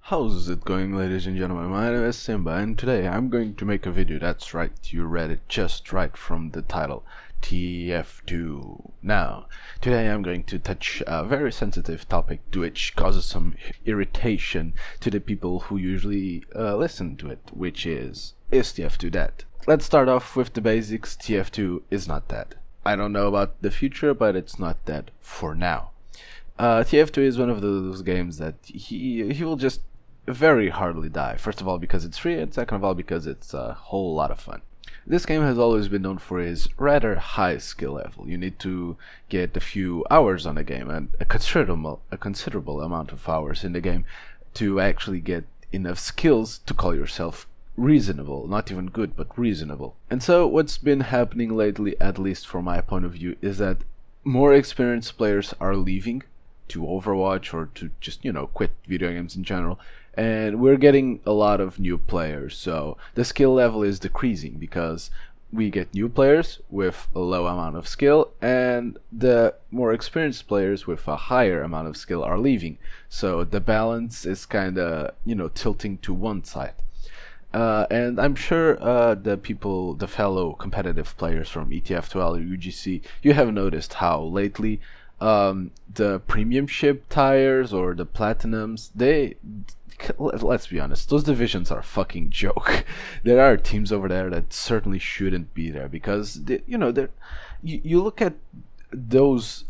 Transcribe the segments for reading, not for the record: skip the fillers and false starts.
How's it going, ladies and gentlemen? My name is Simba, and today I'm going to make a video. That's right, you read it just right from the title, TF2. Now, today I'm going to touch a very sensitive topic which causes some irritation to the people who usually listen to it, which is TF2 dead? Let's start off with the basics. TF2 is not dead. I don't know about the future, but it's not dead for now. TF2 is one of those games that he will just very hardly die. First of all, because it's free, and second of all, because it's a whole lot of fun. This game has always been known for its rather high skill level. You need to get a few hours on the game, and a considerable amount of hours in the game to actually get enough skills to call yourself reasonable. Not even good, but reasonable. And so what's been happening lately, at least from my point of view, is that more experienced players are leaving to Overwatch or to just, quit video games in general, and we're getting a lot of new players. So the skill level is decreasing because we get new players with a low amount of skill, and the more experienced players with a higher amount of skill are leaving. So the balance is kind of, tilting to one side. And I'm sure the fellow competitive players from TF2 or UGC, you have noticed how lately the premium ship tires or the platinums, let's be honest, those divisions are a fucking joke. There are teams over there that certainly shouldn't be there because you look at those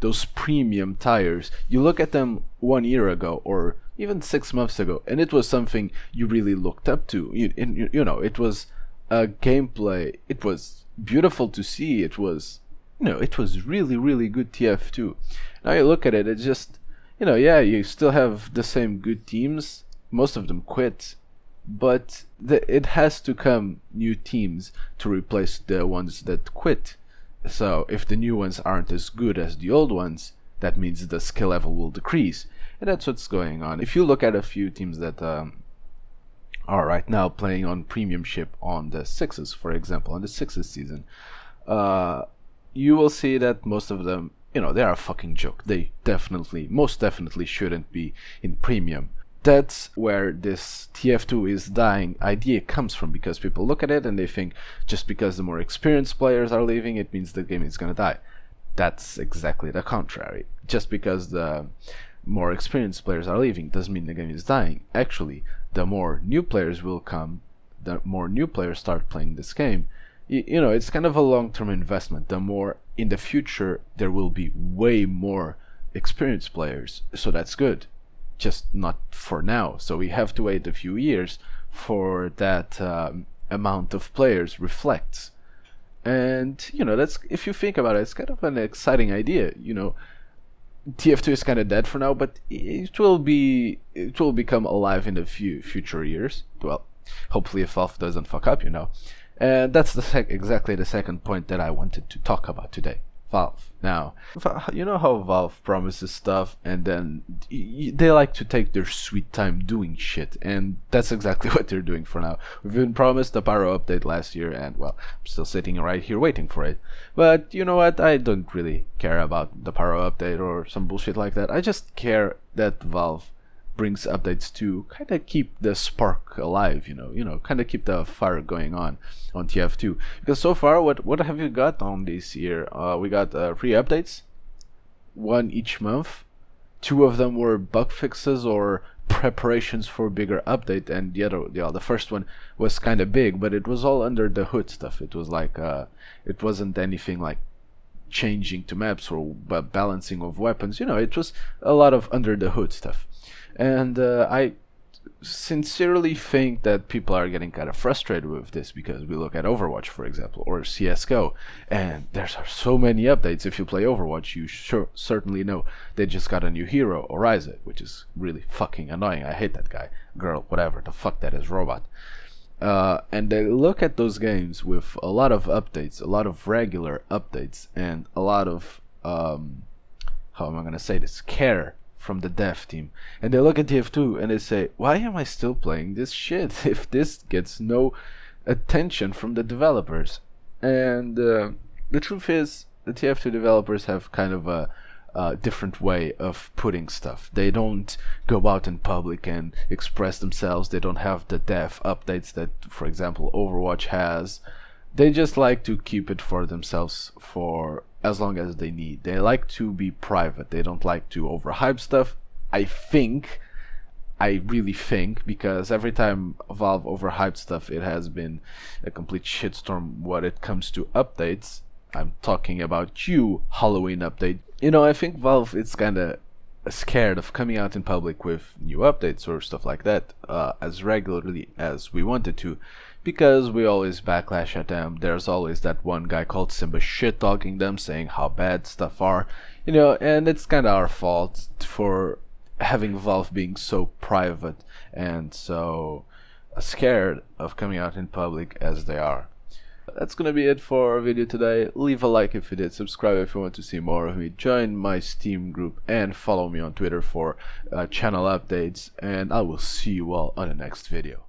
those premium tires, you look at them 1 year ago or even 6 months ago, and it was something you really looked up to. It was a gameplay, it was beautiful to see, it was really, really good TF2. Now you look at it, it's just, yeah, you still have the same good teams, most of them quit, but it has to come new teams to replace the ones that quit. So if the new ones aren't as good as the old ones, that means the skill level will decrease, and that's what's going on. If you look at a few teams that are right now playing on premium ship on the sixes, for example, on the sixes season, you will see that most of them, they are a fucking joke. They most definitely shouldn't be in premium. That's where this TF2 is dying idea comes from, because people look at it and they think just because the more experienced players are leaving, it means the game is gonna die. That's exactly the contrary. Just because the more experienced players are leaving doesn't mean the game is dying. Actually, the more new players will come, the more new players start playing this game. It's kind of a long-term investment. The more in the future there will be way more experienced players, so that's good, just not for now. So we have to wait a few years for that amount of players reflects. And that's, if you think about it, it's kind of an exciting idea. TF2 is kind of dead for now, but it will become alive in the future years. Well, hopefully if Valve doesn't fuck up, And that's exactly the second point that I wanted to talk about today. Valve. Now, you know how Valve promises stuff and then they like to take their sweet time doing shit, and that's exactly what they're doing for now. We've been promised a Pyro update last year, and well, I'm still sitting right here waiting for it. But you know what? I don't really care about the Pyro update or some bullshit like that. I just care that Valve brings updates to kind of keep the spark alive, kind of keep the fire going on TF2. Because so far, what have you got on this year? We got 3 updates, 1 each month. 2 of them were bug fixes or preparations for a bigger update, and the first one was kind of big, but it was all under the hood stuff. It was like it wasn't anything like changing to maps or balancing of weapons. It was a lot of under the hood stuff. And I sincerely think that people are getting kind of frustrated with this, because we look at Overwatch, for example, or CSGO, and there's so many updates. If you play Overwatch, you certainly know they just got a new hero, Oriza, which is really fucking annoying. I hate that guy, girl, whatever the fuck that is, robot. And they look at those games with a lot of updates, a lot of regular updates, and a lot of how am I gonna say this, care from the dev team, and they look at TF2 and they say, why am I still playing this shit if this gets no attention from the developers? And the truth is, the TF2 developers have kind of a different way of putting stuff. They don't go out in public and express themselves. They don't have the dev updates that, for example, Overwatch has. They just like to keep it for themselves for as long as they need. They like to be private. They don't like to overhype stuff. I really think, because every time Valve overhyped stuff, it has been a complete shitstorm when it comes to updates. I'm talking about Halloween update. You know, I think Valve is kinda scared of coming out in public with new updates or stuff like that as regularly as we wanted to, because we always backlash at them. There's always that one guy called Simba shit talking them, saying how bad stuff are, you know, and it's kinda our fault for having Valve being so private and so scared of coming out in public as they are. That's gonna be it for our video today. Leave a like if you did, subscribe if you want to see more of me, join my Steam group, and follow me on Twitter for channel updates, and I will see you all on the next video.